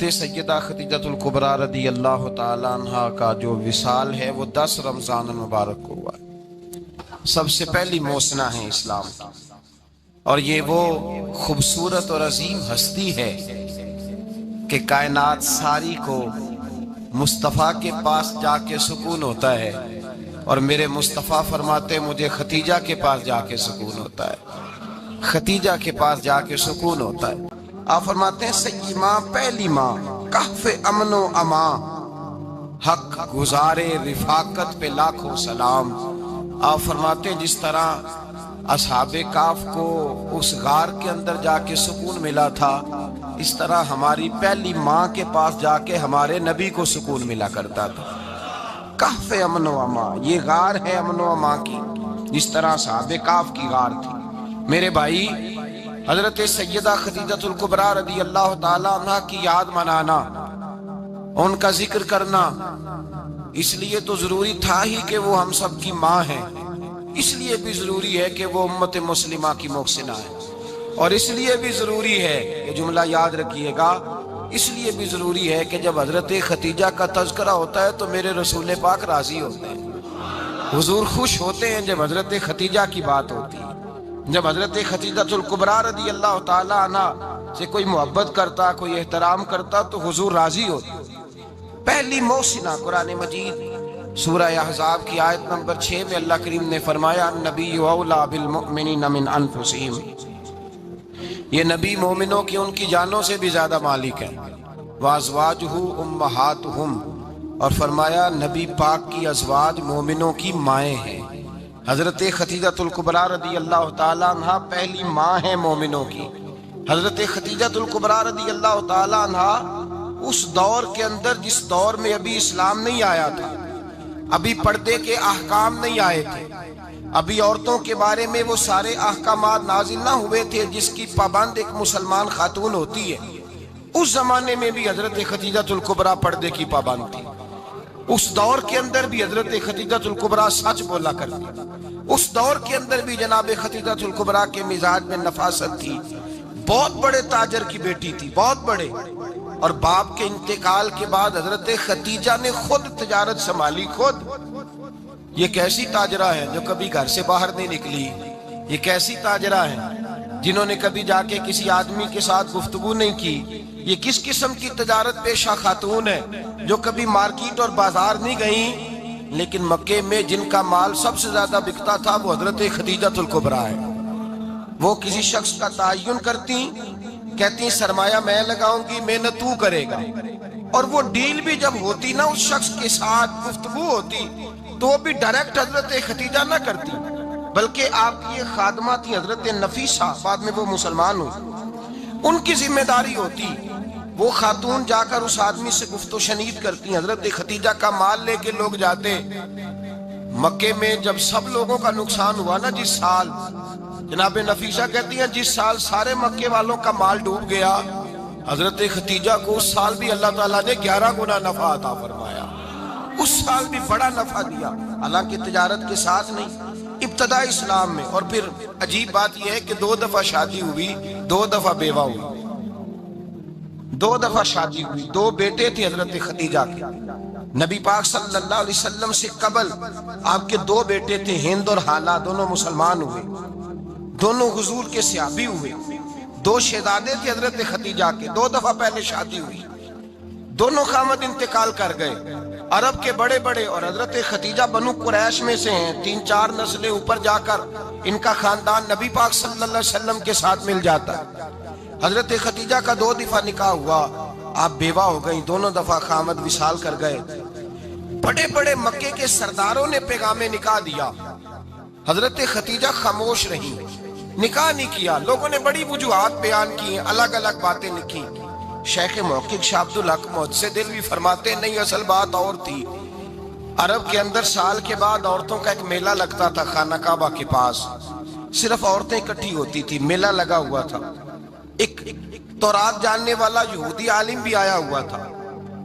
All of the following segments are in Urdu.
سیدہ خدیجۃ الکبریٰ رضی اللہ تعالیٰ عنہ کا جو وصال ہے وہ 10 رمضان المبارک کو ہوا ہے۔ سب سے پہلی موسنہ ہے اسلام کی، اور یہ وہ خوبصورت اور عظیم ہستی ہے کہ کائنات ساری کو مصطفیٰ کے پاس جا کے سکون ہوتا ہے، اور میرے مصطفیٰ فرماتے مجھے ختیجہ کے پاس جا کے سکون ہوتا ہے، ختیجہ کے پاس جا کے سکون ہوتا ہے۔ آپ فرماتے ہیں سیدی ماں، پہلی ماں، کہف امن و امان، حق گزارے رفاقت پہ لاکھوں سلام۔ آپ فرماتے ہیں جس طرح اصحاب کہف کو اس غار کے اندر جا کے سکون ملا تھا، اس طرح ہماری پہلی ماں کے پاس جا کے ہمارے نبی کو سکون ملا کرتا تھا۔ کہف امن و امان، یہ غار ہے امن و امان کی، جس طرح اصحاب کہف کی غار تھی۔ میرے بھائی، حضرت سیدہ خدیجۃ الکبریٰ رضی اللہ تعالیٰ عنہ کی یاد منانا، ان کا ذکر کرنا، اس لیے تو ضروری تھا ہی کہ وہ ہم سب کی ماں ہیں، اس لیے بھی ضروری ہے کہ وہ امت مسلمہ کی محسنہ ہے، اور اس لیے بھی ضروری ہے، یہ جملہ یاد رکھیے گا، اس لیے بھی ضروری ہے کہ جب حضرت ختیجہ کا تذکرہ ہوتا ہے تو میرے رسول پاک راضی ہوتے ہیں، حضور خوش ہوتے ہیں جب حضرت ختیجہ کی بات ہوتی ہے۔ جب حضرت خدیجۃ الکبریٰ رضی اللہ تعالیٰ عنہ سے کوئی محبت کرتا، کوئی احترام کرتا تو حضور راضی ہوتے۔ پہلی موسنہ قرآن مجید سورہ احزاب کی آیت نمبر 6 میں اللہ کریم نے فرمایا النبی اولیٰ بالمؤمنین من انفسہم، یہ نبی مومنوں کی ان کی جانوں سے بھی زیادہ مالک ہے، وازواجہ امہاتہم، اور فرمایا نبی پاک کی ازواج مومنوں کی مائیں ہیں۔ حضرت خدیجۃ الکبریٰ رضی اللہ تعالیٰ عنہ پہلی ماں ہے مومنوں کی۔ حضرت خدیجۃ الکبریٰ رضی اللہ تعالیٰ عنہ اس دور کے اندر جس دور میں ابھی اسلام نہیں آیا تھا، ابھی پردے کے احکام نہیں آئے تھے، ابھی عورتوں کے بارے میں وہ سارے احکامات نازل نہ ہوئے تھے جس کی پابند ایک مسلمان خاتون ہوتی ہے، اس زمانے میں بھی حضرت خدیجۃ الکبریٰ پردے کی پابند تھی۔ اس دور کے اندر بھی حضرت خدیجۃ الکبریٰ سچ بولا کرتی، اس دور کے اندر بھی جناب خدیجۃ الکبریٰ کے مزاج میں نفاست تھی، بہت بڑے تاجر کی بیٹی تھی، بہت بڑے، اور باپ کے انتقال کے بعد حضرت خدیجہ نے خود تجارت سنبھالی، خود۔ یہ کیسی تاجرہ ہے جو کبھی گھر سے باہر نہیں نکلی، یہ کیسی تاجرہ ہے جنہوں نے کبھی جا کے کسی آدمی کے ساتھ گفتگو نہیں کی، یہ کس قسم کی تجارت پیشہ خاتون ہے جو کبھی مارکیٹ اور بازار نہیں گئیں، لیکن مکے میں جن کا مال سب سے زیادہ بکتا تھا وہ حضرت خدیجۃ الکبریٰ ہے۔ وہ کسی شخص کا تعین کرتی، کہتی سرمایہ میں لگاؤں گی، محنت تو کرے گا، اور وہ ڈیل بھی جب ہوتی نا، اس شخص کے ساتھ گفتگو ہوتی تو وہ بھی ڈائریکٹ حضرت خدیجہ نہ کرتی، بلکہ آپ کی یہ خادمہ تھی حضرت نفیسہ، بعد میں وہ مسلمان ہوئی، ان کی ذمہ داری ہوتی، وہ خاتون جا کر اس آدمی سے گفت و شنید کرتی۔ حضرت خدیجہ کا مال لے کے لوگ جاتے مکے میں، جب سب لوگوں کا نقصان ہوا نا جس سال، جناب نفیسہ کہتی ہیں جس سال سارے مکے والوں کا مال ڈوب گیا، حضرت خدیجہ کو اس سال بھی اللہ تعالیٰ نے 11 گنا نفع عطا فرمایا، اس سال بھی بڑا نفع دیا، حالانکہ تجارت کے ساتھ نہیں، ابتدا اسلام میں۔ اور پھر عجیب بات یہ ہے کہ 2 دفعہ شادی ہوئی، 2 دفعہ بیوہ ہوئی، 2 دفعہ شادی ہوئی، 2 بیٹے تھے حضرت خدیجہ کے۔ نبی پاک صلی اللہ علیہ وسلم سے قبل آپ کے 2 بیٹے تھے، ہند اور حالہ، دونوں مسلمان ہوئے، دونوں حضور کے صحابی ہوئے، 2 شہزادے تھے حضرت خدیجہ کے، 2 دفعہ پہلے شادی ہوئی، دونوں خامد انتقال کر گئے، عرب کے بڑے بڑے، اور حضرت خدیجہ بنو قریش میں سے ہیں، 3-4 نسلیں اوپر جا کر ان کا خاندان نبی پاک صلی اللہ علیہ وسلم کے ساتھ مل جاتا ہے۔ حضرت خدیجہ کا 2 دفعہ نکاح ہوا، آپ بیوہ ہو گئیں، دونوں دفعہ خامد وصال کر گئے۔ بڑے بڑے مکے کے سرداروں نے پیغام نکاح دیا، حضرت خدیجہ خاموش رہی، نکاح نہیں کیا۔ لوگوں نے بڑی وجوہات بیان کی، الگ الگ باتیں لکھی۔ شیخ محقق شاہ عبدالحق محدث دہلوی فرماتے نہیں، اصل بات اور تھی۔ عرب کے اندر سال کے بعد عورتوں کا ایک میلہ لگتا تھا خانہ کعبہ کے پاس، صرف عورتیں اکٹھی ہوتی تھی، میلہ لگا ہوا تھا۔ ایک تورات جاننے والا یہودی عالم بھی آیا ہوا تھا،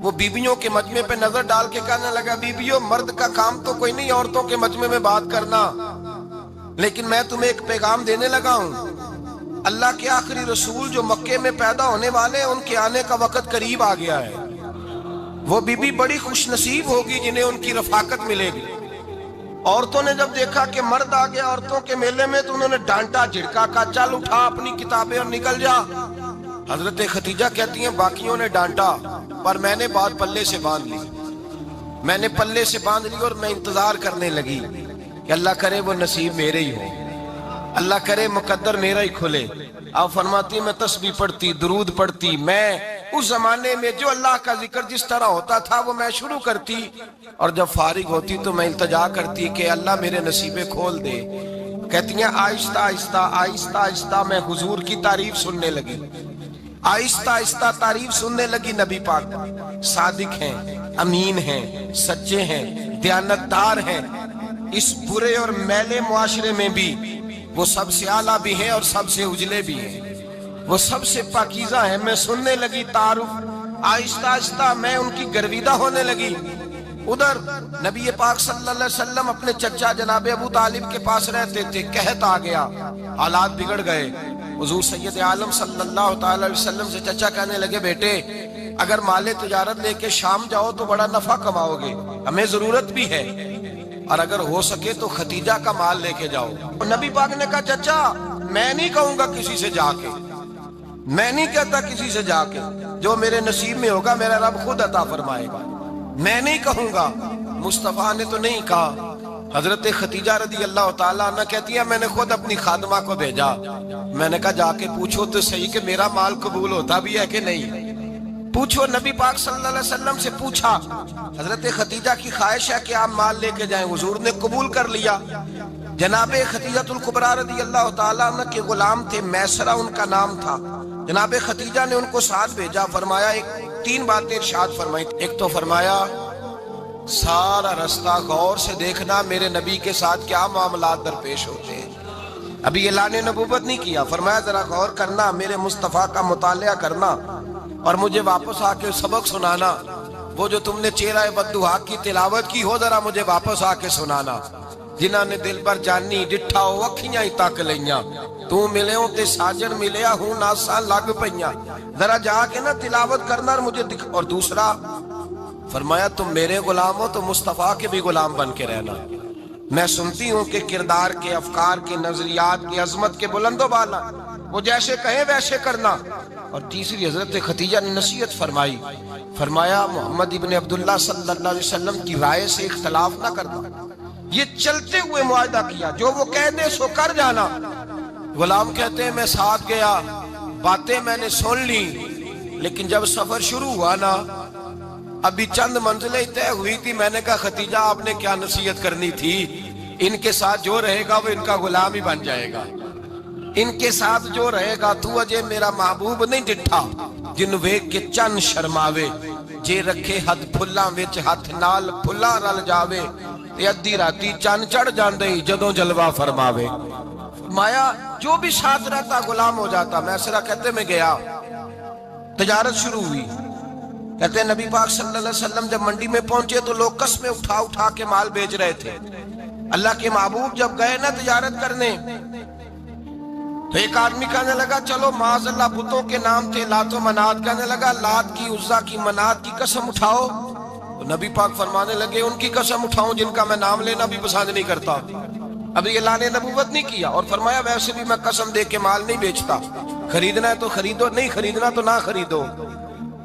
وہ بیویوں کے مجمع پہ نظر ڈال کے کہنے لگا بیویوں، مرد کا کام تو کوئی نہیں عورتوں کے مجمع میں بات کرنا، لیکن میں تمہیں ایک پیغام دینے لگا ہوں، اللہ کے آخری رسول جو مکے میں پیدا ہونے والے ہیں، ان کے آنے کا وقت قریب آ گیا ہے۔ وہ بی بی بڑی خوش نصیب ہوگی جنہیں ان کی رفاقت ملے گی۔ عورتوں نے جب دیکھا کہ مرد آ گیا عورتوں کے میلے میں تو انہوں نے ڈانٹا جھڑکا، کہا چل اٹھا اپنی کتابیں اور نکل جا۔ حضرت خدیجہ کہتی ہیں باقیوں نے ڈانٹا پر میں نے بات پلے سے باندھ لی، میں نے پلے سے باندھ لی اور میں انتظار کرنے لگی کہ اللہ کرے وہ نصیب میرے ہی ہو، اللہ کرے مقدر میرا ہی کھلے۔ آپ فرماتی میں تسبیح پڑھتی، درود پڑھتی، میں اس زمانے میں جو اللہ کا ذکر جس طرح ہوتا تھا وہ میں شروع کرتی، اور جب فارغ ہوتی تو میں التجا کرتی کہ اللہ میرے نصیبے کھول دے۔ کہتی ہیں آہستہ آہستہ آہستہ آہستہ میں حضور کی تعریف سننے لگی، آہستہ آہستہ تعریف سننے لگی۔ نبی پاک صادق ہیں، امین ہیں، سچے ہیں، دیانتدار ہیں، اس برے اور میلے معاشرے میں بھی وہ سب سے اعلیٰ بھی ہیں اور سب سے اجلے بھی ہیں، وہ سب سے پاکیزہ ہیں۔ میں سننے لگی تعارف، آہستہ آہستہ میں ان کی گرویدہ ہونے لگی۔ ادھر نبی پاک صلی اللہ علیہ وسلم اپنے چچا جناب ابو طالب کے پاس رہتے تھے، قحط آ گیا، حالات بگڑ گئے۔ حضور سید عالم صلی اللہ تعالی علیہ وسلم سے چچا کہنے لگے بیٹے اگر مال تجارت لے کے شام جاؤ تو بڑا نفع کماؤ گے، ہمیں ضرورت بھی ہے، اور اگر ہو سکے تو خدیجہ کا مال لے کے جاؤ۔ نبی پاک نے کہا چچا میں نہیں کہوں گا کسی سے جا کے، میں نہیں کہتا کسی سے جا کے، جو میرے نصیب میں ہوگا میرا رب خود عطا فرمائے گا، میں نہیں کہوں گا۔ مصطفیٰ نے تو نہیں کہا۔ حضرت خدیجہ رضی اللہ تعالیٰ عنہ کہتی ہے میں نے خود اپنی خادمہ کو بھیجا، میں نے کہا جا کے پوچھو تو صحیح کہ میرا مال قبول ہوتا بھی ہے کہ نہیں، پوچھو۔ نبی پاک صلی اللہ علیہ وسلم سے پوچھا۔ حضرت خدیجہ کی خواہش ہے کہ آپ مال لے کے جائیں، حضور نے قبول کر لیا۔ جناب خدیجہ الکبریٰ رضی اللہ تعالیٰ عنہ کے غلام تھے، میسرہ ان کا نام تھا۔ جناب خدیجہ نے ان کو ساتھ بھیجا، فرمایا تین باتیں ارشاد فرمائی۔ ایک تو فرمایا سارا رستہ غور سے دیکھنا میرے نبی کے ساتھ کیا معاملات درپیش ہوتے ہیں، ابھی اعلان نبوت نہیں کیا، فرمایا ذرا غور کرنا، میرے مصطفیٰ کا مطالعہ کرنا اور مجھے واپس آ کے سبق سنانا، وہ جو تم نے چہرہ بددعا کی تلاوت کی ہو ذرا مجھے واپس آ کے سنانا۔ جنہاں نے دل پر جانی ڈٹھا ہو اکھیاں ہی تک لیاں، تو ملے ہوں تے ساجن ملیا ہوں ناساں لگ پئیاں، ذرا جا کے نا تلاوت کرنا اور مجھے دکھ۔ اور دوسرا فرمایا تم میرے غلام ہو تو مصطفیٰ کے بھی غلام بن کے رہنا، میں سنتی ہوں کہ کردار کے، افکار کے، نظریات کے، عظمت کے بلند و بالا، وہ جیسے کہیں ویسے کرنا۔ اور تیسری حضرت خدیجہ نے نصیحت فرمائی، فرمایا محمد ابن عبداللہ صلی اللہ علیہ وسلم کی رائے سے اختلاف نہ کرنا، یہ چلتے ہوئے معاہدہ کیا، جو وہ کہہ دے سو کر جانا۔ غلام کہتے ہیں میں ساتھ گیا، باتیں میں نے سن لی، لیکن جب سفر شروع ہوا نا ابھی چند منزلیں طے ہوئی تھی، میں نے کہا خدیجہ آپ نے کیا نصیحت کرنی تھی، ان کے ساتھ جو رہے گا وہ ان کا غلام ہی بن جائے گا، ان کے ساتھ جو رہے گا تو اجے میرا محبوب نہیں ڈٹھا جن ویکھ کے چن شرماوے، جے رکھے ہتھ پھلاں وچ ہتھ نال پھلاں رل جاوے، تے ادھی راتی چن چڑھ جاندے جدوں جلوہ فرماوے۔ فرمایا جو بھی ساتھ رہتا غلام ہو جاتا۔ میسرہ کہتے میں گیا، تجارت شروع ہوئی۔ کہتے ہیں نبی پاک صلی اللہ علیہ وسلم جب منڈی میں پہنچے تو لوگ قسمیں اٹھا اٹھا کے مال بیچ رہے تھے۔ اللہ کے محبوب جب گئے نا تجارت کرنے تو ایک آدمی کہنے لگا چلو معاذ اللہ بتوں کے نام تھے لات و منات، کہنے لگا لات کی، عزا کی، منات کی قسم اٹھاؤ، تو نبی پاک فرمانے لگے ان کی قسم اٹھاؤں جن کا میں نام لینا بھی پسند نہیں کرتا، ابھی اعلان نبوت نہیں کیا۔ اور فرمایا ویسے بھی میں قسم دے کے مال نہیں بیچتا، خریدنا ہے تو خریدو، نہیں خریدنا تو نہ خریدو۔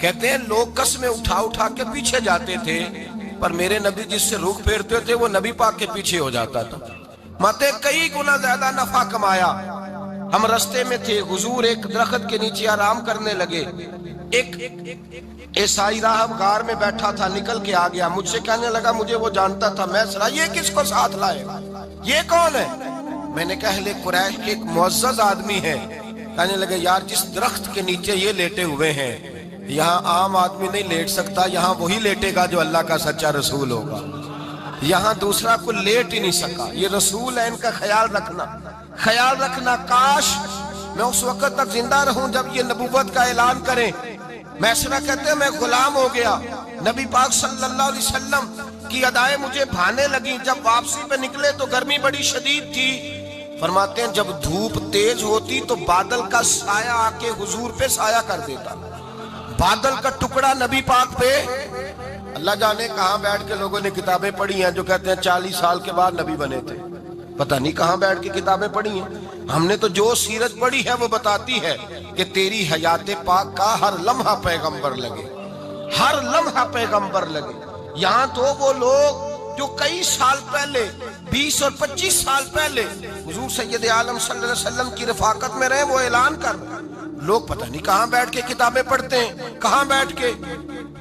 کہتے ہیں لوگ قسمیں اٹھا اٹھا کے پیچھے جاتے تھے، پر میرے نبی جس سے رخ پھیرتے تھے وہ نبی پاک کے پیچھے ہو جاتا تھا۔ ماتے کئی گنا زیادہ نفع کمایا۔ ہم رستے میں تھے، حضور ایک درخت کے نیچے آرام کرنے لگے، ایک عیسائی راہب غار میں بیٹھا تھا، نکل کے آ گیا، مجھ سے کہنے لگا مجھے وہ جانتا تھا، میں سنا یہ کس کو ساتھ لائے، یہ کون ہے؟ میں نے کہا اہل قریش کے ایک معزز آدمی ہے۔ کہنے لگے یار جس درخت کے نیچے یہ لیٹے ہوئے ہیں یہاں عام آدمی نہیں لیٹ سکتا، یہاں وہی لیٹے گا جو اللہ کا سچا رسول ہوگا، یہاں دوسرا کو لیٹ ہی نہیں سکا، یہ رسول ہے، ان کا خیال رکھنا، خیال رکھنا۔ کاش میں اس وقت تک زندہ رہوں جب یہ نبوت کا اعلان کریں۔ میسرہ کہتے ہیں میں غلام ہو گیا، نبی پاک صلی اللہ علیہ وسلم کی ادائیں مجھے بھانے لگیں۔ جب واپسی پہ نکلے تو گرمی بڑی شدید تھی، فرماتے ہیں جب دھوپ تیز ہوتی تو بادل کا سایہ آ کے حضور پہ سایہ کر دیتا، بادل کا ٹکڑا نبی پاک پہ۔ اللہ جانے کہاں بیٹھ کے لوگوں نے کتابیں پڑھی ہیں جو کہتے ہیں 40 سال کے بعد نبی بنے تھے، پتہ نہیں کہاں بیٹھ کے کتابیں پڑھی ہیں۔ ہم نے تو جو سیرت پڑھی ہے وہ بتاتی ہے کہ تیری حیات پاک کا ہر لمحہ پیغمبر لگے، ہر لمحہ پیغمبر لگے۔ یہاں تو وہ لوگ جو کئی سال پہلے 20 اور 25 سال پہلے حضور سید عالم صلی اللہ علیہ وسلم کی رفاقت میں رہے، وہ اعلان کر لوگ پتہ نہیں کہاں بیٹھ کے کتابیں پڑھتے ہیں، کہاں بیٹھ کے۔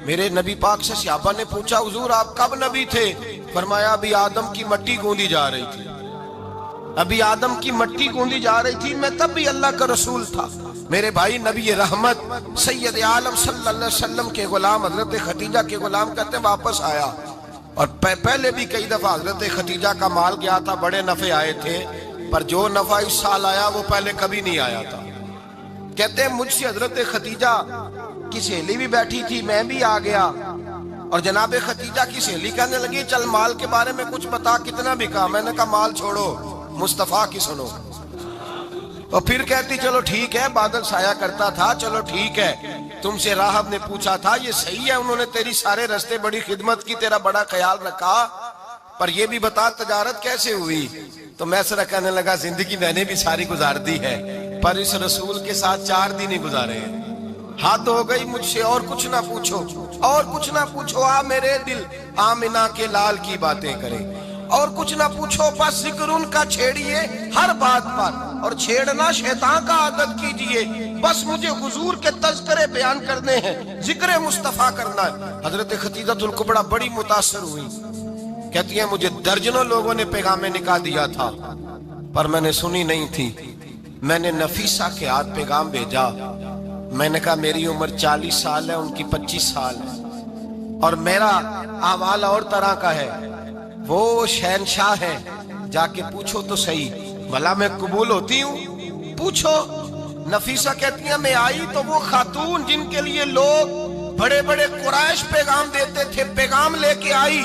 میرے نبی پاک سے صحابہ نے پوچھا حضور آپ کب نبی تھے؟ فرمایا ابھی آدم کی مٹی گوندی جا رہی تھی، ابھی آدم کی مٹی گوندی جا رہی تھی، میں تب بھی اللہ کا رسول تھا۔ میرے بھائی نبی رحمت سید عالم صلی اللہ علیہ وسلم کے غلام حضرت خدیجہ کے غلام کہتے ہیں واپس آیا، اور پہلے بھی کئی دفعہ حضرت خدیجہ کا مال گیا تھا، بڑے نفع آئے تھے، پر جو نفع اس سال آیا وہ پہلے کبھی نہیں آیا تھا۔ کہتے ہیں مجھ سے حضرت خدیجہ کی سہیلی بھی بیٹھی تھی، میں بھی آ گیا، اور جناب خدیجہ کی سہیلی کہنے لگی چل مال کے بارے میں کچھ بتا، کتنا بکا؟ میں نے کہا مال چھوڑو، مصطفیٰ کی سنو۔ اور پھر کہتی چلو ٹھیک ہے، بادل سایہ کرتا تھا، چلو ٹھیک ہے، تم سے راہب نے پوچھا تھا یہ صحیح ہے، انہوں نے تیری سارے رستے بڑی خدمت کی، تیرا بڑا خیال رکھا، پر یہ بھی بتا تجارت کیسے ہوئی؟ تو میں سرا کہنے لگا زندگی میں نے بھی ساری گزار دی ہے، پر اس رسول کے ساتھ 4 دن ہی گزارے ہیں، حد ہو گئی مجھ سے، اور کچھ نہ پوچھو، اور کچھ نہ پوچھو، آ میرے دل آمنہ کے لال کی باتیں کرے، اور کچھ نہ پوچھو، بس ذکر ان کا چھیڑیے ہر بات پر، اور چھیڑنا شیطان کا عادت کیجئے، بس مجھے حضور کے تذکرے بیان کرنے ہیں، ذکر مصطفیٰ کرنا ہے۔ حضرت خدیجہ الکبریٰ بڑی متاثر ہوئی، کہتی ہیں مجھے درجنوں لوگوں نے پیغام نکاح دیا تھا، پر میں نے سنی نہیں تھی، میں نے نفیسہ کے ہاتھ پیغام بھیجا، میں نے کہا میری عمر 40 سال ہے، ان کی 25 سال ہے، اور میرا اعمال اور طرح کا ہے، وہ شہنشاہ ہیں، جا کے پوچھو تو صحیح، بھلا میں قبول ہوتی ہوں؟ پوچھو۔ نفیسہ کہتی ہیں میں آئی تو وہ خاتون جن کے لیے لوگ بڑے بڑے قریش پیغام دیتے تھے، پیغام لے کے آئی،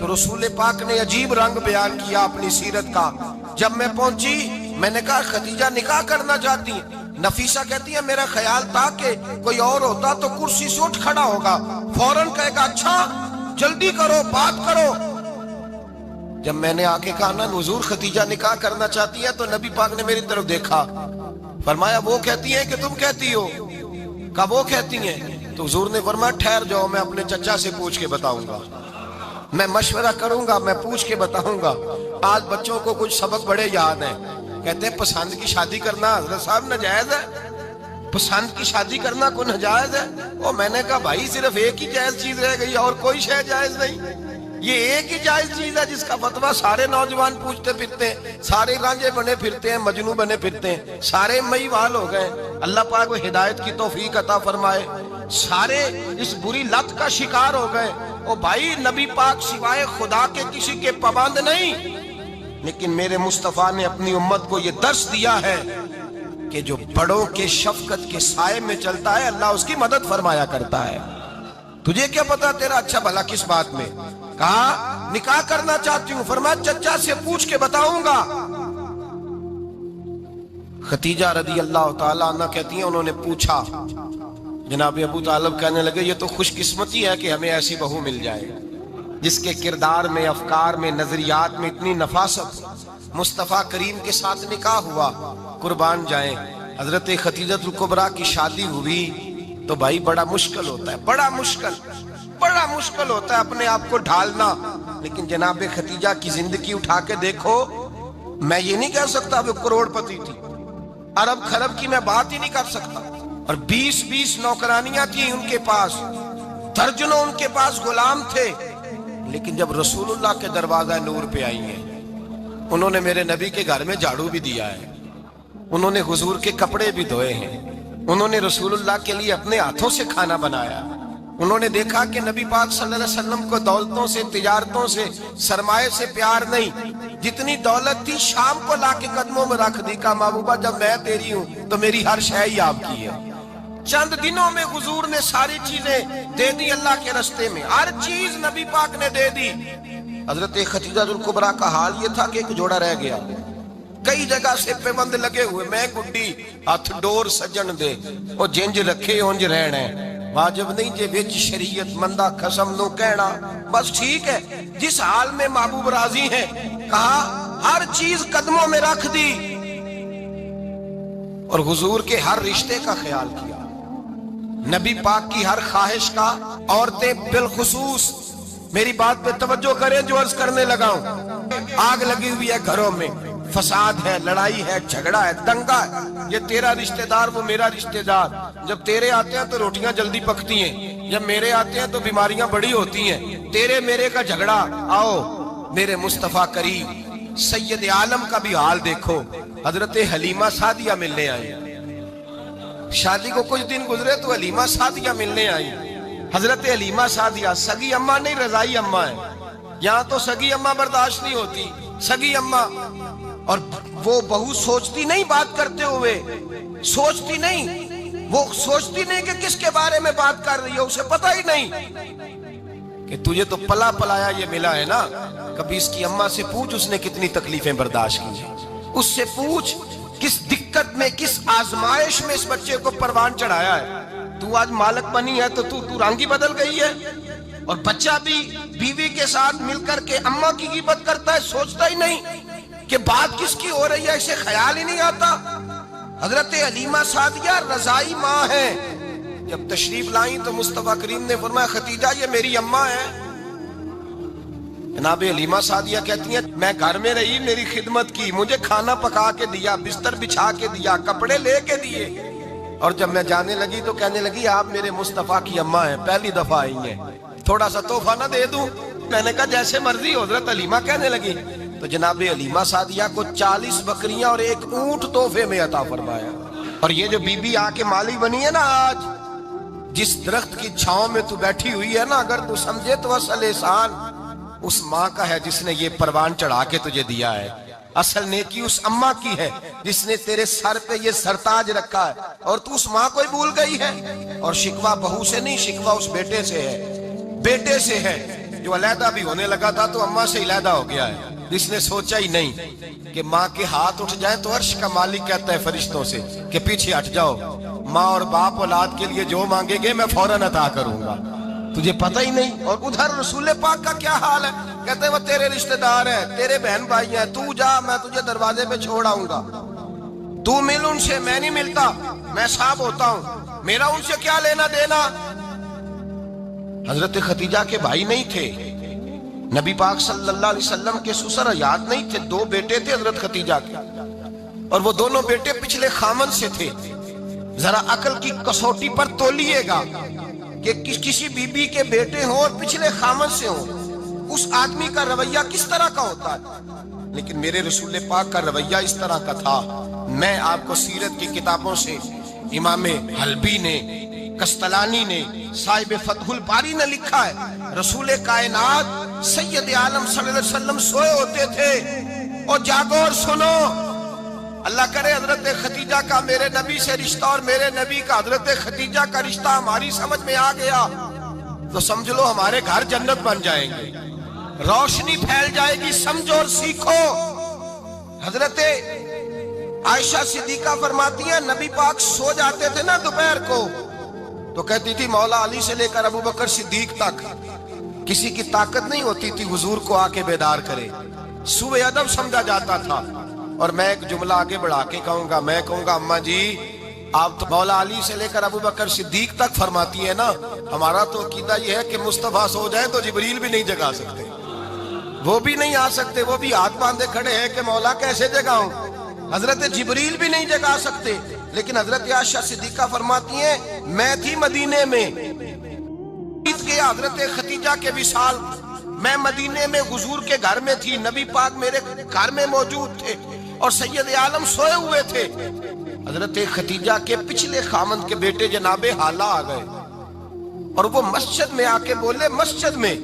تو رسول پاک نے عجیب رنگ بیان کیا اپنی سیرت کا۔ جب میں پہنچی میں نے کہا خدیجہ نکاح کرنا چاہتی ہیں؟ نفیسہ کہتی ہے میرا خیال تھا کہ کوئی اور ہوتا تو کرسی سے اٹھ کھڑا ہوگا، فوراً کہے گا اچھا جلدی کرو بات کرو۔ جب میں نے آ کے کہا نا حضور خدیجہ نکاح کرنا چاہتی ہے، تو نبی پاک نے میری طرف دیکھا، فرمایا وہ کہتی ہیں کہ تم کہتی ہو؟ کہا وہ کہتی ہیں، تو حضور نے فرمایا ٹھہر جاؤ، میں اپنے چچا سے پوچھ کے بتاؤں گا، میں مشورہ کروں گا، میں پوچھ کے بتاؤں گا۔ آج بچوں کو کچھ سبق بڑے یاد ہیں، کہتے ہیں پسند کی شادی کرنا حضرت صاحب ناجائز ہے، پسند کی شادی کرنا کوئی ناجائز ہے؟ اور میں نے کہا بھائی صرف ایک ہی جائز چیز رہ گئی، اور کوئی شے جائز نہیں، یہ ایک ہی جائز چیز ہے جس کا فتویٰ سارے نوجوان پوچھتے پھرتے ہیں، سارے رانجے بنے پھرتے ہیں، مجنو بنے پھرتے ہیں، سارے مئی وال ہو گئے۔ اللہ پاک وہ ہدایت کی توفیق عطا فرمائے، سارے اس بری لت کا شکار ہو گئے۔ او بھائی نبی پاک سوائے خدا کے کسی کے پابند نہیں، لیکن میرے مصطفیٰ نے اپنی امت کو یہ درس دیا ہے کہ جو بڑوں کے شفقت کے سائے میں چلتا ہے اللہ اس کی مدد فرمایا کرتا ہے۔ تجھے کیا پتا تیرا اچھا بھلا کس بات میں؟ کہا نکاح کرنا چاہتی ہوں، فرمایا چچا سے پوچھ کے بتاؤں گا۔ خدیجہ رضی اللہ تعالیٰ عنہ کہتی ہیں انہوں نے پوچھا، جناب ابو طالب کہنے لگے یہ تو خوش قسمتی ہے کہ ہمیں ایسی بہو مل جائے جس کے کردار میں، افکار میں، نظریات میں اتنی نفاست۔ مصطفیٰ کریم کے ساتھ نکاح ہوا، قربان جائیں۔ حضرت خدیجہ الکبریٰ کی شادی ہوئی تو بھائی بڑا مشکل ہوتا ہے، بڑا مشکل ہوتا ہے اپنے آپ کو ڈھالنا، لیکن جناب خدیجہ کی زندگی اٹھا کے دیکھو، میں یہ نہیں کہہ سکتا وہ کروڑ پتی تھی، ارب خرب کی میں بات ہی نہیں کر سکتا، اور 20 نوکرانیاں تھیں ان کے پاس، درجنوں ان کے پاس غلام تھے، لیکن جب رسول اللہ کے دروازہ نور پہ آئی ہیں، انہوں نے میرے نبی کے گھر میں جھاڑو بھی دیا ہے، انہوں نے حضور کے کپڑے بھی دھوئے ہیں، انہوں نے رسول اللہ کے لیے اپنے ہاتھوں سے کھانا بنایا، انہوں نے دیکھا کہ نبی پاک صلی اللہ علیہ وسلم کو دولتوں سے، تجارتوں سے، سرمایہ سے پیار نہیں، جتنی دولت تھی شام کو لا کے قدموں میں رکھ دی، کہا محبوبہ جب میں تیری ہوں تو میری ہر شے ہی آپ کی ہے۔ چند دنوں میں حضور نے ساری چیزیں دے دی اللہ کے رستے میں، ہر چیز نبی پاک نے دے دی۔ حضرت خدیجہ الکبریٰ کا حال یہ تھا کہ ایک جوڑا رہ گیا، کئی جگہ سے پیبند لگے ہوئے، میں گڈی ہاتھ ڈور سجن دے، وہ جنج رکھے اونج رہنا ہے، واجب نہیں جے وچ شریعت مندہ قسم نو کہنا، بس ٹھیک ہے۔ جس حال میں محبوب راضی ہیں، کہا ہر چیز قدموں میں رکھ دی اور حضور کے ہر رشتے کا خیال کیا، نبی پاک کی ہر خواہش کا۔ عورتیں بالخصوص میری بات پہ توجہ کریں جو عرض کرنے لگا ہوں، آگ لگی ہوئی ہے گھروں میں، فساد ہے، لڑائی ہے، جھگڑا ہے، دنگا ہے، یہ تیرا رشتہ دار وہ میرا رشتہ دار، جب تیرے آتے ہیں تو روٹیاں جلدی پکتی ہیں، جب میرے آتے ہیں تو بیماریاں بڑی ہوتی ہیں، تیرے میرے کا جھگڑا۔ آؤ میرے مصطفیٰ کریم سید عالم کا بھی حال دیکھو، حضرت حلیمہ سعدیہ ملنے آئی، شادی کو کچھ دن گزرے تو حلیمہ سعدیہ ملنے آئی۔ حضرت حلیمہ سعدیہ سگی اماں نہیں، رضائی اماں ہے، یہاں تو سگی اماں برداشت نہیں ہوتی، سگی اماں، اور وہ بہو سوچتی نہیں بات کرتے ہوئے، سوچتی نہیں، وہ سوچتی نہیں کہ کس کے بارے میں بات کر رہی ہے، اسے پتہ ہی نہیں کہ تجھے تو پلا پلایا یہ ملا ہے نا، کبھی اس کی اماں سے پوچھ اس نے کتنی تکلیفیں برداشت کی، اس سے پوچھ کس دقت میں، کس آزمائش میں اس بچے کو پروان چڑھایا ہے۔ تو آج مالک بنی ہے تو تو رنگ ہی بدل گئی ہے، اور بچہ بھی بیوی کے ساتھ مل کر کے اماں کی غیبت کرتا ہے، سوچتا ہی نہیں کہ بات کس کی ہو رہی ہے، اسے خیال ہی نہیں آتا۔ حضرت حلیمہ سعدیہ رضائی ماں ہے، جب تشریف لائیں تو مصطفیٰ کریم نے فرمایا ختیجہ یہ میری اماں ہے۔ جناب حلیمہ سعدیہ کہتی ہیں میں گھر میں رہی، میری خدمت کی، مجھے کھانا پکا کے دیا، بستر بچھا کے دیا، کپڑے لے کے دیے، اور جب میں جانے لگی تو کہنے لگی آپ میرے مصطفیٰ کی اماں ہیں، پہلی دفعہ آئی ہیں، تھوڑا سا تحفہ نہ دے دوں؟ میں نے کہا جیسے مرضی۔ حضرت حلیمہ کہنے لگی تو جناب حلیمہ سعدیہ کو 40 بکریاں اور 1 اونٹ تحفے میں عطا فرمایا۔ اور یہ جو بی بی آ کے مالی بنی ہے نا آج، جس درخت کی چھاؤں میں تو بیٹھی ہوئی ہے نا، اگر تو سمجھے تو اصل احسان اس ماں کا ہے جس نے یہ پروان چڑھا کے تجھے دیا ہے، اصل نیکی اس اماں کی ہے جس نے تیرے سر پہ یہ سرتاج رکھا ہے، اور تو اس ماں کو ہی بھول گئی ہے۔ اور شکوہ بہو سے نہیں، شکوہ اس بیٹے سے ہے، بیٹے سے ہے جو علیحدہ بھی ہونے لگا تھا تو اماں سے علیحدہ ہو گیا ہے، جس نے سوچا ہی نہیں کہ ماں کے ہاتھ اٹھ جائیں تو عرش کا مالک کہتا ہے فرشتوں سے کہ پیچھے ہٹ جاؤ، ماں اور باپ اولاد کے لیے جو مانگیں گے میں فوراً عطا کروں گا، تجھے پتہ ہی نہیں۔ اور ادھر رسول پاک کا کیا حال ہے، کہتے ہیں وہ تیرے رشتہ دار ہیں، تیرے بہن بھائی ہیں، تو جا میں تجھے دروازے پہ چھوڑ آؤں گا، تو مل ان سے، میں نہیں ملتا، میں صاحب ہوتا ہوں، میرا ان سے کیا لینا دینا۔ حضرت ختیجہ کے بھائی نہیں تھے، نبی پاک صلی اللہ علیہ وسلم کے سسر حیات نہیں تھے، 2 بیٹے تھے حضرت ختیجہ کے، اور وہ دونوں بیٹے پچھلے خامن سے تھے۔ ذرا عقل کی کسوٹی پر تولیے گا کہ کسی بی بی کے بیٹے ہوں اور پچھلے خامن سے ہوں، اس آدمی کا رویہ کس طرح کا ہوتا ہے، لیکن میرے رسول پاک کا رویہ اس طرح کا تھا۔ میں آپ کو سیرت کی کتابوں سے امام حلبی نے، قسطلانی نے، صاحب فتح الباری نے لکھا ہے رسول کائنات سید عالم صلی اللہ علیہ وسلم سوئے ہوتے تھے، اور جاگو اور سنو، اللہ کرے حضرت ختیجہ کا میرے نبی سے رشتہ اور میرے نبی کا حضرت ختیجہ کا رشتہ ہماری سمجھ میں آ گیا تو سمجھ لو ہمارے گھر جنت بن جائیں گے، روشنی پھیل جائے گی، سمجھو اور سیکھو۔ حضرت عائشہ صدیقہ فرماتی ہیں نبی پاک سو جاتے تھے نا دوپہر کو تو کہتی تھی مولا علی سے لے کر ابو بکر صدیق تک کسی کی طاقت نہیں ہوتی تھی حضور کو آ کے بیدار کرے، سوء ادب سمجھا جاتا تھا۔ اور میں ایک جملہ آگے بڑھا کے کہوں گا، میں کہوں گا اماں جی آپ تو مولا علی سے لے کر ابو بکر صدیق تک فرماتی ہے نا، ہمارا تو عقیدہ یہ ہے کہ مصطفیٰ سو جائے تو جبریل بھی نہیں جگا سکتے، وہ بھی نہیں آ سکتے، وہ بھی ہاتھ باندھے کھڑے ہیں کہ مولا کیسے جگاؤں، حضرت جبریل بھی نہیں جگا سکتے۔ لیکن حضرت عائشہ صدیقہ فرماتی ہیں میں تھی مدینے میں، حضرت ختیجہ کے وصال، میں مدینے میں حضور کے گھر میں تھی، نبی پاک میرے گھر میں موجود تھے اور سید عالم سوئے ہوئے تھے۔ حضرت ختیجہ کے پچھلے خامند کے بیٹے جناب حالہ آ گئے اور وہ مسجد میں آ کے بولے، مسجد میں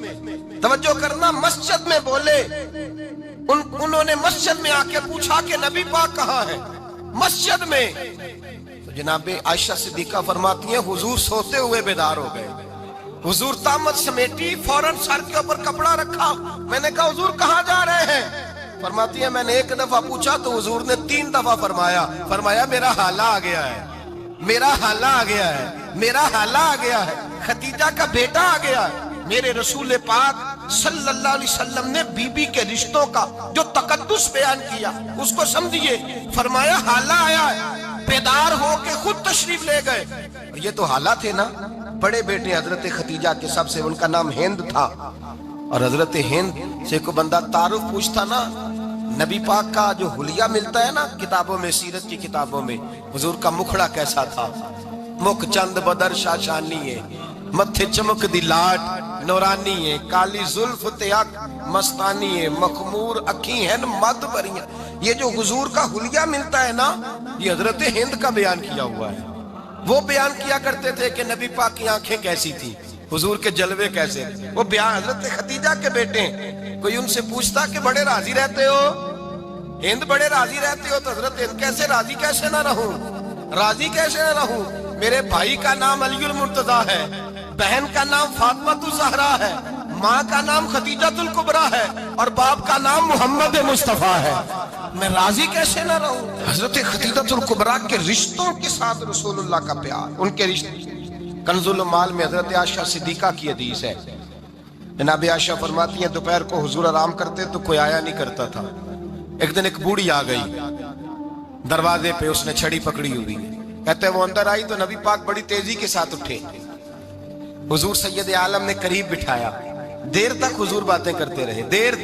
توجہ کرنا، مسجد میں بولے، انہوں نے مسجد میں آ کے پوچھا کہ نبی پاک کہاں ہے، مسجد میں۔ تو جناب عائشہ صدیقہ فرماتی ہیں حضور سوتے ہوئے بیدار ہو گئے، حضور طامت سمیٹی، فوراً سر کے اوپر کپڑا رکھا، میں نے کہا حضور کہاں جا رہے ہیں، فرماتی ہے میں نے ایک دفعہ پوچھا تو حضور نے 3 دفعہ فرمایا میرا حالہ آ گیا ہے، میرا حالہ آ گیا ہے، میرا حالہ آ گیا ہے، خدیجہ کا بیٹا آ گیا ہے۔ میرے رسول پاک صلی اللہ علیہ وسلم نے بی بی کے رشتوں کا جو تقدس بیان کیا اس کو سمجھیے، فرمایا حالہ آیا ہے، بیدار ہو کے خود تشریف لے گئے۔ یہ تو حالہ تھے نا، بڑے بیٹے حضرت خدیجہ کے سب سے، ان کا نام ہند تھا، اور حضرت ہند سے کوئی بندہ تعارف پوچھتا نا، نبی پاک کا جو حلیہ ملتا ہے نا کتابوں میں، سیرت کی کتابوں میں، حضور کا مکھڑا کیسا تھا، مکھ چند بدر شاشانی ہے، متھے چمک دی لاٹ نورانی ہے، کالی زلف تے اک مستانی ہے، مخمور اکھی ہیں مد بریاں۔ یہ جو حضور کا حلیہ ملتا ہے نا، یہ حضرت ہند کا بیان کیا ہوا ہے۔ وہ بیان کیا کرتے تھے کہ نبی پاک کی آنکھیں کیسی تھی، حضور کے جلوے کیسے، وہ بیان حضرت خدیجہ کے بیٹے ہیں۔ کوئی ان سے پوچھتا کہ بڑے راضی رہتے ہو، ہند بڑے راضی رہتے ہو، تو حضرت ہند کیسے راضی کیسے نہ رہوں، راضی کیسے نہ رہوں، میرے بھائی کا نام علی المرتضیٰ ہے، بہن کا نام فاطمہ الزہرا ہے، ماں کا نام خدیجہ الکبریٰ ہے، اور باپ کا نام محمد مصطفیٰ ہے، میں راضی کیسے نہ رہوں۔ حضرت خدیجہ الکبریٰ کے رشتوں کے ساتھ رسول اللہ کا پیار، ان کے رشتے۔ کنز المال میں حضرت عائشہ صدیقہ کی حدیث ہے، جناب عائشہ فرماتی ہیں دوپہر کو حضور آرام کرتے تو کوئی آیا نہیں کرتا تھا۔ ایک دن ایک بوڑھی آ گئی دروازے پہ، اس نے چھڑی پکڑی ہوئی، کہتے ہیں وہ اندر آئی تو نبی پاک بڑی تیزی کے ساتھ اٹھے، حضور سید عالم نے قریب بٹھایا، دیر تک حضور باتیں کرتے رہے، دیر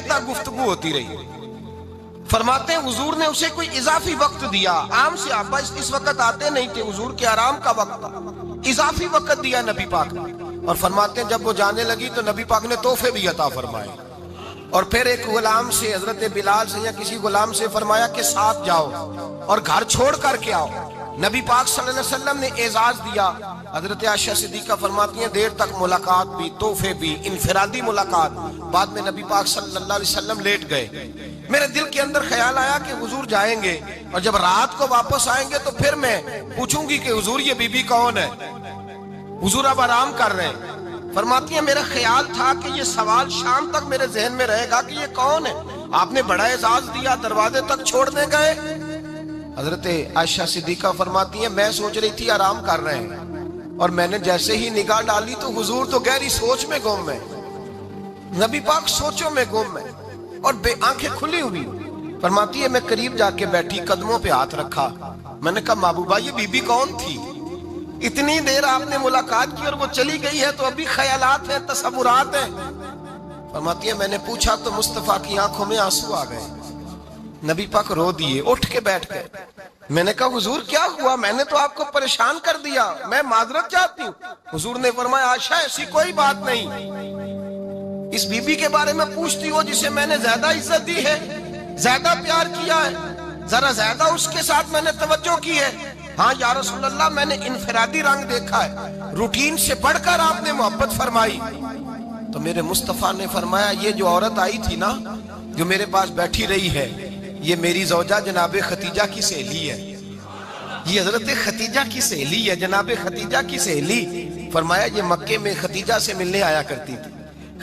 تک گفتگو ہوتی رہی۔ فرماتے ہیں حضور نے اسے کوئی اضافی وقت دیا، عام صحابہ اس وقت آتے نہیں تھے، حضور کے آرام کا وقت تھا، اضافی وقت دیا نبی پاک نے، اور فرماتے ہیں جب وہ جانے لگی تو نبی پاک نے تحفے بھی عطا فرمائے، اور پھر ایک غلام سے، حضرت بلال سے یا کسی غلام سے فرمایا کہ ساتھ جاؤ اور گھر چھوڑ کر کے آؤ۔ نبی پاک صلی اللہ علیہ وسلم نے اعزاز دیا۔ حضرت عائشہ صدیقہ فرماتی ہیں دیر تک ملاقات بھی، تحفے بھی، انفرادی ملاقات۔ بعد میں نبی پاک صلی اللہ علیہ وسلم لیٹ گئے، میرے دل کے اندر خیال آیا کہ حضور جائیں گے اور جب رات کو واپس آئیں گے تو پھر میں پوچھوں گی کہ حضور یہ بی بی کون ہے، حضور اب آرام کر رہے ہیں۔ فرماتی ہیں میرا خیال تھا کہ یہ سوال شام تک میرے ذہن میں رہے گا کہ یہ کون ہے، آپ نے بڑا اعزاز دیا، دروازے تک چھوڑنے گئے۔ حضرت عائشہ صدیقہ فرماتی ہیں میں سوچ رہی تھی آرام کر رہے ہیں، اور میں نے جیسے ہی نگاہ ڈالی تو حضور تو گہری سوچ میں گم ہے، نبی پاک سوچوں میں گم ہے اور بے آنکھیں کھلی ہوئی۔ فرماتی ہے میں قریب جا کے بیٹھی، قدموں پہ ہاتھ رکھا، میں نے کہا محبوبہ یہ بی بی کون تھی، اتنی دیر آپ نے ملاقات کی اور وہ چلی گئی ہے تو ابھی خیالات ہیں، تصورات ہیں۔ فرماتی ہے میں نے پوچھا تو مصطفیٰ کی آنکھوں میں آنسو آ گئے، نبی پاک رو دیے، اٹھ کے بیٹھ گئے۔ میں نے کہا حضور کیا ہوا، میں نے تو آپ کو پریشان کر دیا، میں معذرت چاہتی ہوں۔ حضور نے فرمایا عائشہ ایسی کوئی بات نہیں، اس بی بی کے بارے میں پوچھتی ہو جسے میں نے زیادہ عزت دی ہے، زیادہ پیار کیا ہے، ذرا زیادہ اس کے ساتھ میں نے توجہ کی ہے۔ ہاں یا رسول اللہ میں نے انفرادی رنگ دیکھا ہے، روٹین سے بڑھ کر آپ نے محبت فرمائی۔ تو میرے مصطفیٰ نے فرمایا یہ جو عورت آئی تھی نا، جو میرے پاس بیٹھی رہی ہے، یہ میری زوجہ جناب خدیجہ کی سہیلی ہے، یہ حضرت خدیجہ کی سہیلی ہے، جناب خدیجہ کی سہیلی۔ فرمایا یہ مکے میں خدیجہ سے ملنے آیا کرتی تھی،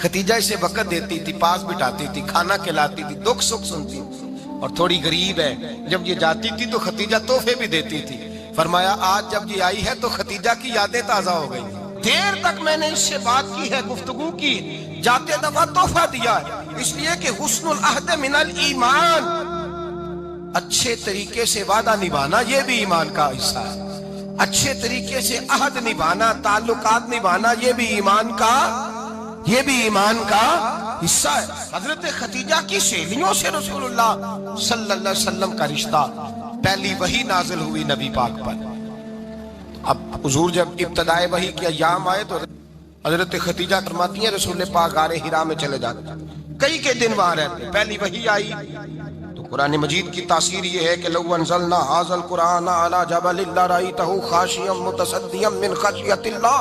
خدیجہ اسے وقت دیتی تھی، پاس بٹھاتی تھی، کھانا کھلاتی تھی، دکھ سکھ سنتی تھی، اور تھوڑی غریب ہے، جب یہ جاتی تھی تو خدیجہ تحفے بھی دیتی تھی۔ فرمایا آج جب یہ آئی ہے تو خدیجہ کی یادیں تازہ ہو گئی، دیر تک میں نے اس سے بات کی ہے، گفتگو کی، جاتے دفعہ تحفہ دیا ہے، اس لیے کہ حسن العہد من الایمان، اچھے طریقے سے وعدہ نبھانا یہ بھی ایمان کا حصہ ہے، اچھے طریقے سے عہد نبھانا، تعلقات نبھانا یہ بھی ایمان کا حصہ ہے۔ حضرت خدیجہ کی سہیلیوں سے رسول اللہ صلی اللہ علیہ وسلم کا رشتہ، پہلی وحی نازل ہوئی نبی پاک پر۔ اب حضور جب ابتدائے وحی کے ایام آئے تو حضرت خدیجہ فرماتی ہیں رسول پاک غار حرا میں چلے جاتے، کئی کے دن وہاں رہتے، پہلی وحی آئی تو قرآن مجید کی تاثیر یہ ہے کہ لو انزلنا ھذا القرآن علی جبل لرأیتہ خاشعا متصدعا من خشیۃ اللہ،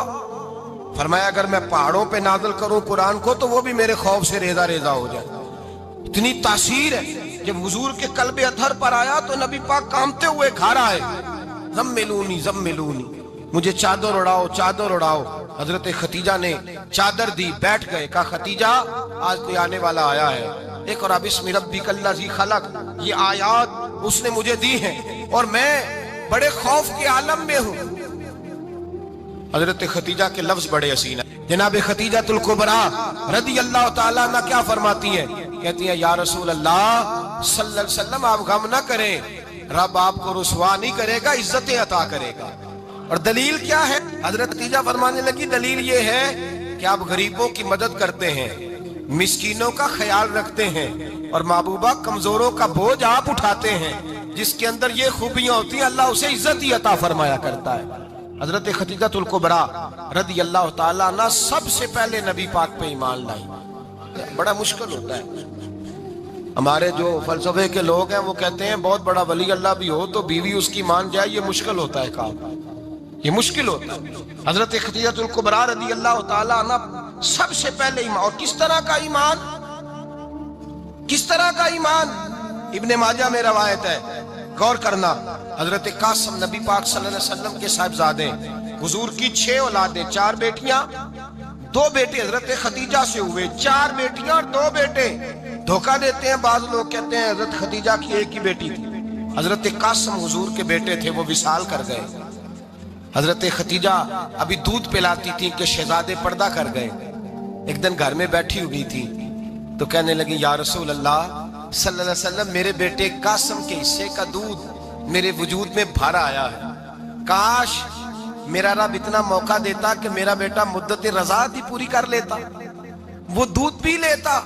فرمایا اگر میں پہاڑوں پہ نازل کروں قرآن کو تو وہ بھی میرے خوف سے ریزہ ریزہ ہو جائے، اتنی تاثیر ہے۔ جب حضور کے قلب اطہر پر آیا تو نبی پاک کامتے ہوئے گھر آئے، زملونی زملونی، مجھے چادر اڑاؤ چادر اڑاؤ۔ حضرت خدیجہ نے چادر دی، بیٹھ گئے، کہا خدیجہ آج کوئی آنے والا آیا ہے، اقرأ بسم ربک الذی خلق، یہ آیات اس نے مجھے دی ہیں اور میں بڑے خوف کے عالم میں ہوں۔ حضرت خدیجہ کے لفظ بڑے حسین ہیں۔ جناب خدیجہ الکبریٰ رضی اللہ تعالیٰ عنہ کیا فرماتی ہیں؟ کہتی ہیں یا رسول اللہ صلی اللہ علیہ وسلم آپ غم نہ کریں، رب آپ کو رسوا نہیں کرے گا، عزتیں عطا کرے گا۔ اور دلیل کیا ہے؟ حضرت خدیجہ فرمانے لگی دلیل یہ ہے کہ آپ غریبوں کی مدد کرتے ہیں، مسکینوں کا خیال رکھتے ہیں، اور محبوبہ کمزوروں کا بوجھ آپ اٹھاتے ہیں۔ جس کے اندر یہ خوبیاں ہوتی ہیں اللہ اسے عزت ہی عطا فرمایا کرتا ہے۔ حضرت خدیجہ الکبریٰ رضی اللہ تعالیٰ عنہ سب سے پہلے نبی پاک پہ ایمان لائی۔ بڑا مشکل ہوتا ہے، ہمارے جو فلسفے کے لوگ ہیں وہ کہتے ہیں بہت بڑا ولی اللہ بھی ہو تو بیوی اس کی مان جائے، یہ مشکل ہوتا ہے کام، یہ مشکل ہوتا ہے۔ حضرت خدیجہ الکبریٰ رضی اللہ تعالیٰ عنہ سب سے پہلے ایمان، اور کس طرح کا ایمان؟ کس طرح کا ایمان؟ ابن ماجہ میں روایت ہے، غور کرنا۔ حضرت قاسم نبی پاک صلی اللہ علیہ وسلم کے صاحبزادے، حضور کی 6 اولادیں، 4 بیٹیاں 2 بیٹے حضرت خدیجہ سے ہوئے، 4 بیٹیاں اور 2 بیٹے۔ دھوکہ دیتے ہیں بعض لوگ، کہتے ہیں حضرت خدیجہ کی ایک ہی بیٹی تھی۔ حضرت قاسم حضور کے بیٹے تھے، وہ وصال کر گئے۔ حضرت خدیجہ ابھی دودھ پلاتی تھی کہ شہزادے پردہ کر گئے۔ ایک دن گھر میں بیٹھی ہوئی تھی تو کہنے لگی یا رسول اللہ صلی اللہ علیہ وسلم میرے بیٹے قاسم کے حصے کا دودھ میرے وجود میں بھر آیا ہے، کاش میرا رب اتنا موقع دیتا کہ میرا بیٹا مدت رضاعت ہی پوری کر لیتا، وہ دودھ پی لیتا۔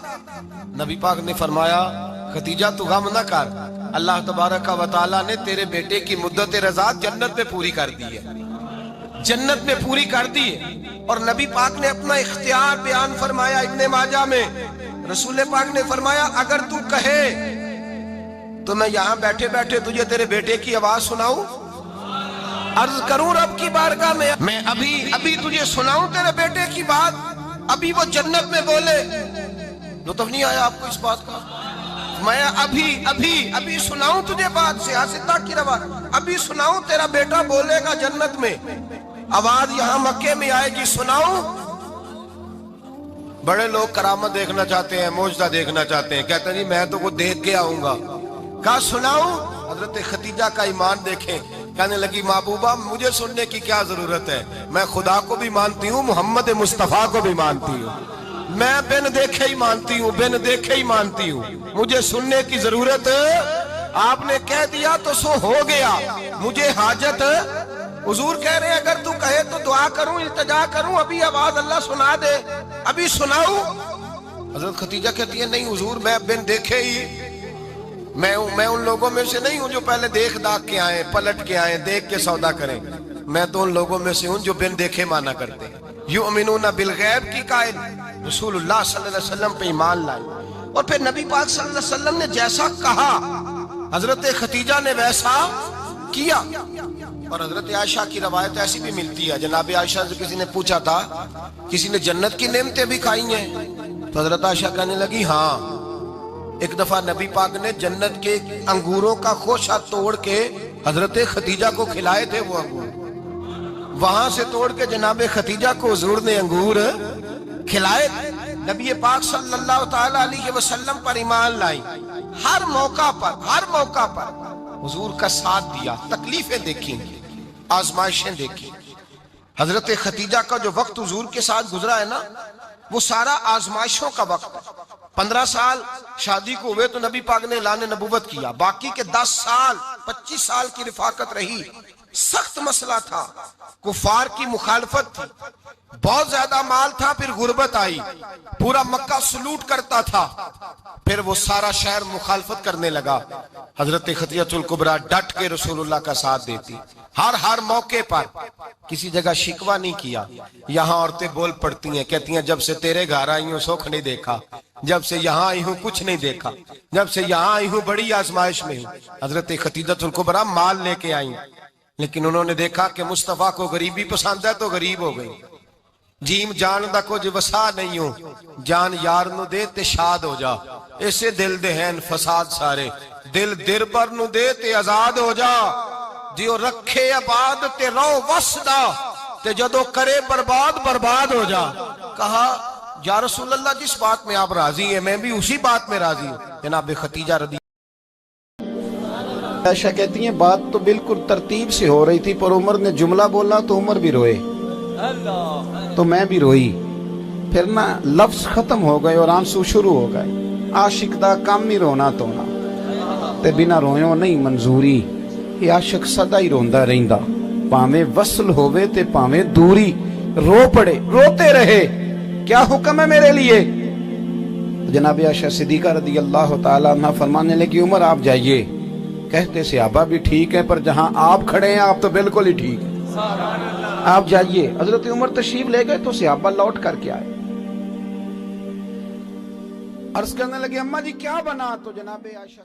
نبی پاک نے فرمایا خدیجہ تو غم نہ کر، اللہ تبارک و تعالیٰ نے تیرے بیٹے کی مدت رضاعت جنت میں پوری کر دی ہے، جنت میں پوری کر دی ہے۔ اور نبی پاک نے اپنا اختیار بیان فرمایا ابن ماجہ میں، رسول پاک نے فرمایا اگر تو کہے تو میں یہاں بیٹھے بیٹھے تجھے تیرے بیٹے کی آواز سناؤں، عرض کروں رب کی بارگاہ میں ابھی تجھے سناؤں تیرے بیٹے کی بات، ابھی وہ جنت میں بولے۔ لطف نہیں آیا آپ کو اس بات کا؟ میں ابھی سناؤں تجھے بات، سیاستہ کی روایت، ابھی سناؤں تیرا بیٹا بولے گا جنت میں، آواز یہاں مکے میں آئے گی، سناؤں؟ بڑے لوگ کرامت دیکھنا چاہتے ہیں، معجزہ دیکھنا چاہتے ہیں، کہتے ہیں جی میں تو وہ دیکھ کے آؤں گا۔ کہا سناؤں؟ حضرت خدیجہ کا ایمان دیکھیں، کہنے لگی محبوبہ مجھے سننے کی کیا ضرورت ہے، میں خدا کو بھی مانتی ہوں، محمد مصطفیٰ کو بھی مانتی ہوں، میں بن دیکھے ہی مانتی ہوں، بن دیکھے ہی مانتی ہوں، مجھے سننے کی ضرورت آپ نے کہہ دیا تو سو ہو گیا، مجھے حاجت حضور کہہ رہے ہیں اگر تو کہے تو دعا کروں، التجا کروں، ابھی آواز اللہ سنا دے، ابھی سناؤں؟ حضرت خدیجہ کہتی ہے نہیں حضور میں بن دیکھے ہی، میں ان لوگوں میں سے نہیں ہوں جو پہلے دیکھ داکھ کے آئیں، پلٹ کے آئیں، دیکھ کے سودا کریں، میں تو ان لوگوں میں سے ہوں جو بن دیکھے مانا کرتے ہیں۔ یؤمنون بالغیب کی قائل رسول اللہ صلی اللہ علیہ وسلم پہ ایمان لائے، اور پھر نبی پاک صلی اللہ علیہ وسلم نے جیسا کہا حضرت خدیجہ نے ویسا کیا۔ اور حضرت عائشہ کی روایت ایسی بھی ملتی ہے، جناب عائشہ سے کسی نے پوچھا تھا کسی نے جنت کی نعمتیں بھی کھائی ہیں؟ تو حضرت عائشہ کہنے لگی ہاں، ایک دفعہ نبی پاک نے جنت کے انگوروں کا خوشہ توڑ کے حضرت خدیجہ کو کھلائے تھے، وہ انگور وہاں سے توڑ کے جناب خدیجہ کو حضور نے انگور کھلائے تھے۔ نبی پاک صلی اللہ تعالیٰ علیہ وسلم پر ایمان لائی، ہر موقع پر حضور کا ساتھ دیا، تکلیفیں دیکھیں، آزمائشیں دیکھیں۔ حضرت خدیجہ کا جو وقت حضور کے ساتھ گزرا ہے نا، وہ سارا آزمائشوں کا وقت ہے۔ 15 سال شادی کو ہوئے تو نبی پاک نے اعلان نبوت کیا، باقی کے 10 سال 25 سال کی رفاقت رہی، سخت مسئلہ تھا، کفار کی مخالفت تھی، بہت زیادہ مال تھا، پھر غربت آئی، پورا مکہ سلوٹ کرتا تھا، پھر وہ سارا شہر مخالفت کرنے لگا۔ حضرت خدیجہ الکبریٰ ڈٹ کے رسول اللہ کا ساتھ دیتی، ہر موقع پر کسی جگہ شکوہ نہیں کیا۔ یہاں عورتیں بول پڑتی ہیں، کہتی ہیں جب سے تیرے گھر آئی ہوں سکھ نہیں دیکھا، جب سے یہاں آئی ہوں کچھ نہیں دیکھا، جب سے یہاں آئی ہوں بڑی آزمائش میں ہوں۔ حضرت خدیجہ الکبریٰ مال لے کے آئی، لیکن انہوں نے دیکھا کہ مصطفیٰ کو غریبی پسند ہے تو غریب ہو گئی۔ جیم جان دا کچھ وسا نہیں ہوں، جان یار نو دے تے شاد ہو جا، ایسے دل دے ہیں فساد سارے، دل دربر نو دے تے آزاد ہو جا، دیو رکھے آباد تے رو وسدا تے جدو کرے برباد ہو جا۔ کہا یا رسول اللہ جس بات میں آپ راضی ہیں میں بھی اسی بات میں راضی ہوں. جناب خدیجہ رضی عائشہ کہتی ہیں بات تو بالکل ترتیب سے ہو رہی تھی پر عمر نے جملہ بولا تو عمر بھی روئے تو میں بھی روئی. پھر نا لفظ ختم ہو گئے اور آنسو شروع ہو گئے. عاشق دا کام ہی رونا تونا تے بنا رویوں نہیں منظوری. یہ عاشق سدا ہی روندا رہندا پاویں وصل ہووے تے پاویں دوری. رو پڑے روتے رہے کیا حکم ہے میرے لیے. جناب عائشہ صدیقہ رضی اللہ تعالیٰ عنہ فرمانے لگی عمر آپ جائیے. کہتے صحابہ بھی ٹھیک ہے پر جہاں آپ کھڑے ہیں آپ تو بالکل ہی ٹھیک ہیں آپ جائیے. حضرت عمر تشریف لے گئے تو صحابہ لوٹ کر کے آئے. عرض کرنے لگے اماں جی کیا بنا تو جناب عائشہ